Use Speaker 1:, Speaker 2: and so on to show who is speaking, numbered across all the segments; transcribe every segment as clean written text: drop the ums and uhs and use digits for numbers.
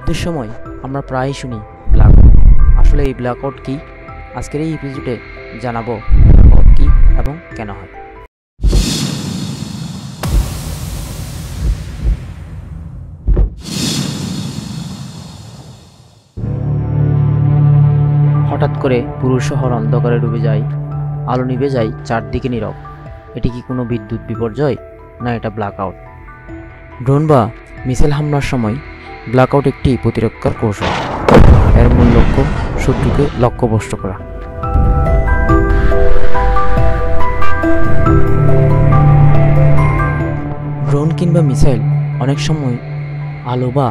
Speaker 1: যুদ্ধের সময় আমরা প্রায়ই শুনি ব্ল্যাকআউট। আসলে এই ব্ল্যাকআউট কি? আজকের এই এপিসোডে জানাবো ব্ল্যাকআউট কি এবং কেন হয়। হঠাৎ করে পুরো শহর অন্ধকারে ডুবে যায়, আলো নিভে যায়, চারদিকে নীরব। এটি কি কোনো বিদ্যুৎ বিপর্যয়, না এটা ব্ল্যাকআউট? ড্রোন বা মিসাইল হামলার সময় ব্ল্যাকআউট একটি প্রতিরক্ষার কৌশল। এর মূল লক্ষ্য শত্রুকে লক্ষ্যভ্রষ্ট করা। ড্রোন কিংবা মিসাইল অনেক সময় আলো বা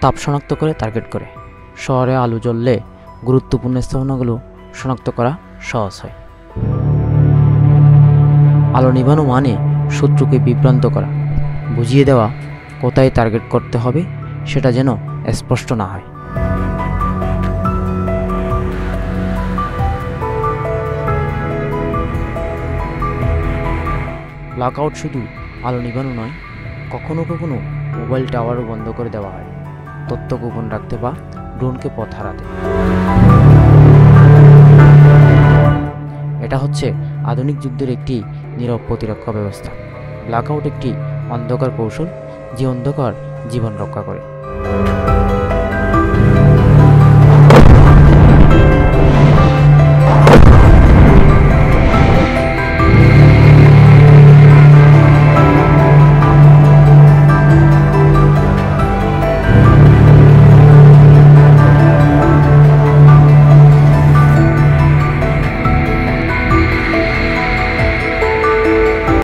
Speaker 1: তাপ শনাক্ত করে টার্গেট করে। শহরে আলো জ্বললে গুরুত্বপূর্ণ স্থাপনাগুলো শনাক্ত করা সহজ হয়। আলো নিভানো মানে শত্রুকে বিভ্রান্ত করা, বুঝিয়ে দেওয়া কোথায় টার্গেট করতে হবে সেটা যেন স্পষ্ট না হয়। ব্ল্যাকআউট শুধু আলো নিভানো নয়, কখনো কখনো মোবাইল টাওয়ারও বন্ধ করে দেওয়া হয় তথ্য গোপন রাখতে বা ড্রোনকে পথ হারাতে। এটা হচ্ছে আধুনিক যুদ্ধের একটি নীরব প্রতিরক্ষা ব্যবস্থা। ব্ল্যাকআউট একটি অন্ধকার কৌশল যে অন্ধকার জীবন রক্ষা করে।